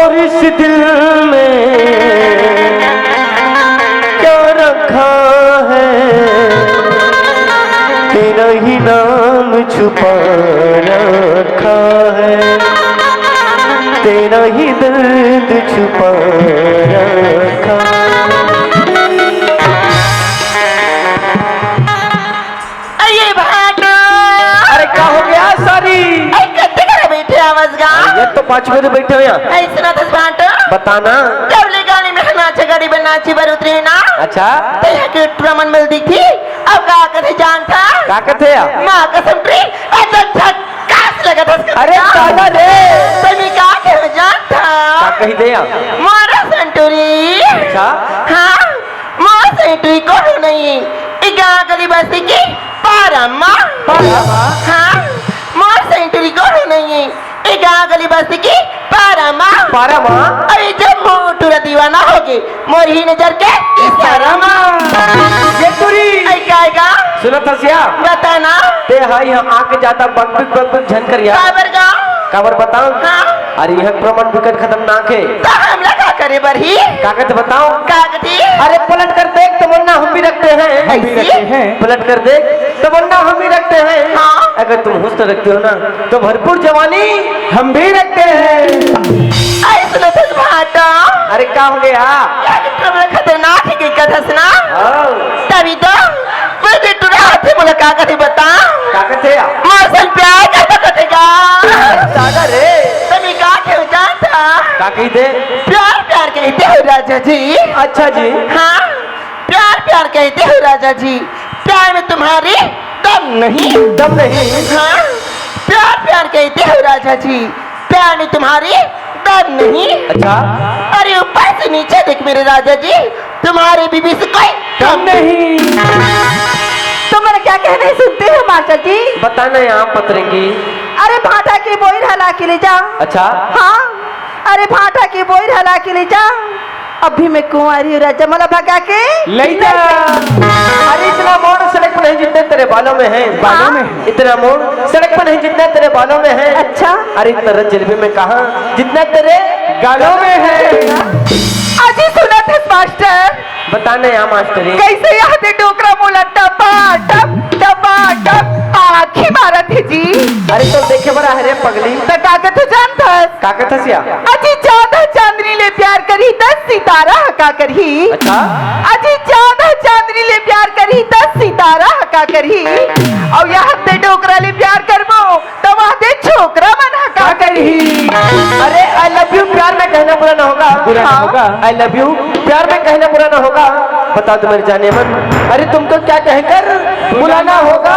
और इस दिल में क्या रखा है, तेरा ही नाम छुपा रखा है, तेरा ही दर्द छुपा रखा। अरे भाटो, अरे क्या हो गया सारी? कत्ते करे बैठे आवाज गा? ये तो 5 बजे बैठे हो यहाँ। ऐसे ना दस भाटो बताना। डबले गाने में नाचे गाड़ी में नाची बर उतरे ना। अच्छा तो यहाँ के ट्रमन मिल दिखी अब का कथे जान था क्या कहते हैं? माँ कसम ट्री अच्छा झटकास लगा था। अरे दादा रे, तभी का कहे जान था क्या कही दे आप? मारा सेंटुरी। अच्छा हाँ मारा सेंटुरी को नहीं इगा गली बस्ती की पारा माँ। हाँ मारा सेंटुरी को नहीं इगा गली बस्ती की पारा माँ। पारा माँ? अरे जब मोटूरा दीवाना होगी मोरी नजर के इशारा माँ। ये तुरी आई गाएगा सुनो तसिया, बताना ते हाई हम आके जाता बक झनकर यार। काबर गा काबर बताओ? हाँ अरे यह प्रमाण विकट खतरनाक है। तो हम लगा करे बरही कागज बताओ। कागती अरे पलट कर देख तमन्ना हम भी रखते हैं। हम भी रखते हैं। पलट कर देख तमन्ना हम भी रखते हैं। हाँ। अगर तुम हुस्न रखते हो ना तो भरपूर जवानी हम भी रखते हैं। ऐसे तो तुझ भाटा अरे क्या हो गया? खतरनाक है कि कथा सुना हाँ। तभी तो मुझे तुरा हाथी मुलाकात कथी बता कागज है मौसम प्यार का कथेगा दादा रे। तभी का क्यों जानता क्या कही दे? प्यार प्यार कहते हो राजा जी। अच्छा जी। हाँ प्यार प्यार कहते हो राजा जी, प्यार में तुम्हारी दम नहीं। दम नहीं? हाँ प्यार प्यार कहते हो राजा जी, प्यार में तुम्हारी दम नहीं। अच्छा अरे ऊपर से नीचे देख मेरे राजा जी, तुम्हारे बीबी से कोई दम नहीं। तुम्हारा क्या कहना है सुनते हो मास्टर जी? बताना यहाँ पतरेंगी। अरे भाटा की बोई हला के ले जा। अच्छा हाँ अरे भाटा की बोई हला के ले जा। अभी मैं कुंवारी हूँ राजा, मला भगा के ले जा। अरे इतना मोड़ सड़क पर नहीं जितने तेरे बालों में है। बालों में? इतना मोड़ सड़क पर नहीं जितना तेरे बालों में है। अच्छा अरे इतना रस जलेबी में कहा जितना तेरे गालों में है। अजी सुना था मास्टर, बताना यहाँ मास्टरी। कैसे यहाँ से डोकरा मोला टपा टप आँखी मारा थे जी। अरे तो देखे बड़ा है रे पगली। तो कागज तो जानता है काकत हसिया। अजी ज्यादा चांदनी ले प्यार करी 10 सितारा हका करही। अच्छा अजी ज्यादा चांदनी ले प्यार करी 10 सितारा हका करही। और यहाँ पे डोकरा ले प्यार करबो तो वहाँ दे छोकरा मन हका करही। अरे आई लव यू प्यार में कहना बुरा ना होगा। बुरा ना होगा। आई लव यू प्यार में कहना बुरा ना होगा। बता दो मेरे जाने मन, अरे तुमको क्या कहकर बुलाना होगा?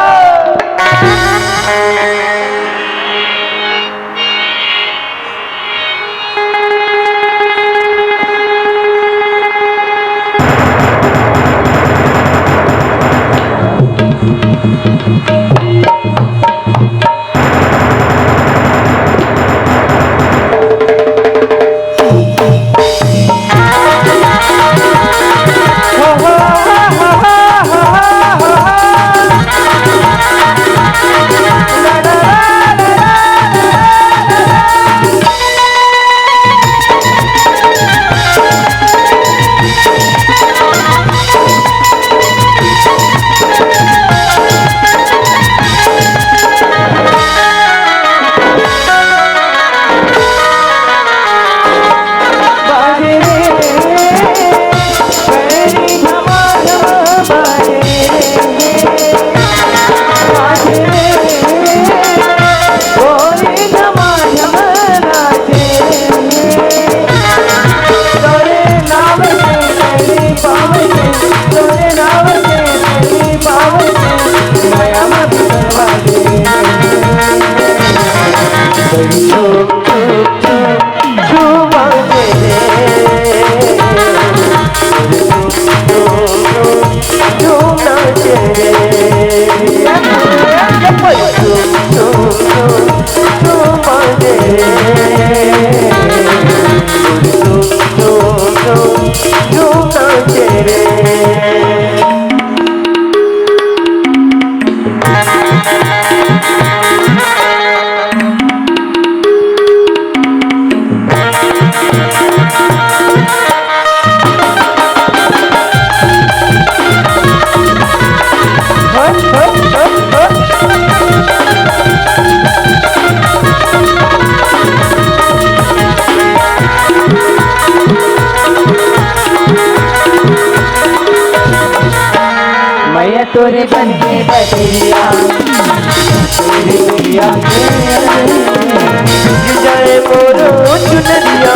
गोरे बन के बदरिया तेरी मैया जाए मोरो चुनरिया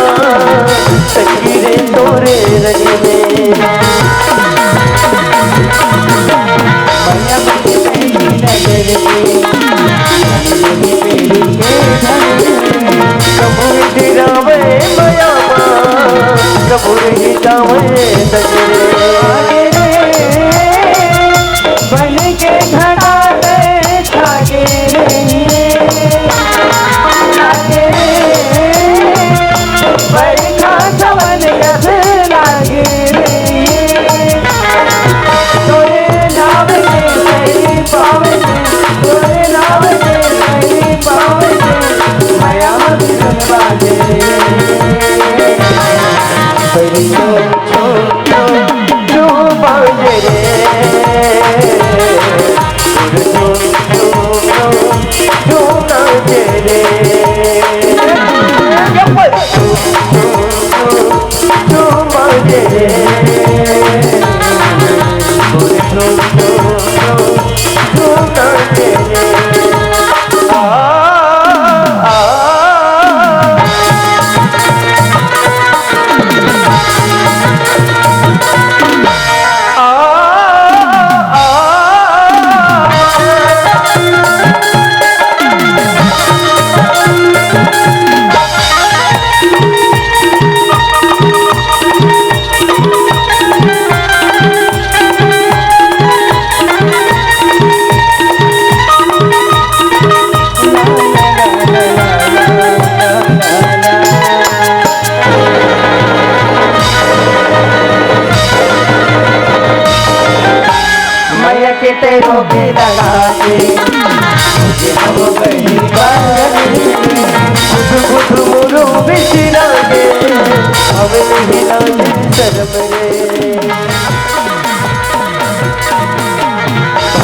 तकीरे तोरे रंग में मैया बन के पहली नजर में कबूर गिरावे मैया कबूर गिरावे दजरे बन के घड़ा में छागे बरखा सवन कस लागे तोरे नाम के सही पावे तोरे नाम के सही पावे माया सुन बाजे बरसो छो छो छो बाजे रे बरसो छो छो छो बाजे रे छो बाजे रे बरसो छो छो छो बाजे रे के तेरों के लगा के मुझे हम गई बुध मुरु बिछड़ा के अब नहीं लागे शर्म रे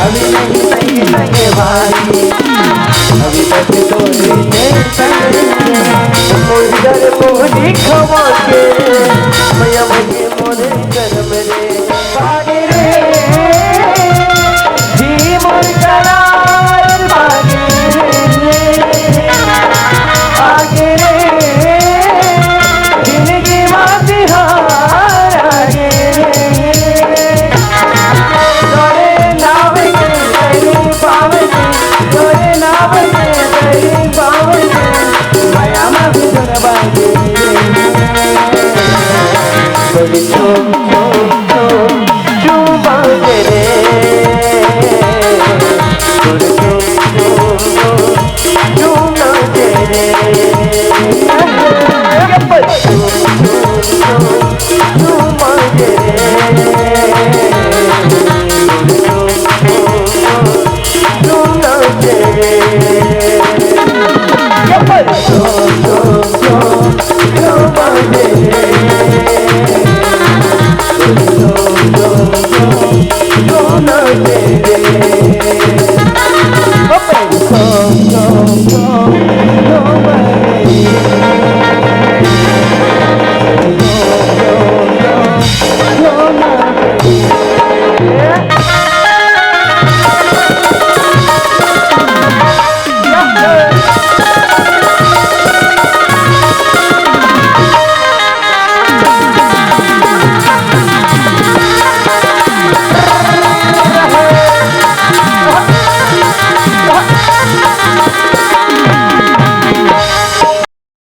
अभी नहीं सही संगे भाई अभी तक तो मोरी खवा के मैया भगे मोरे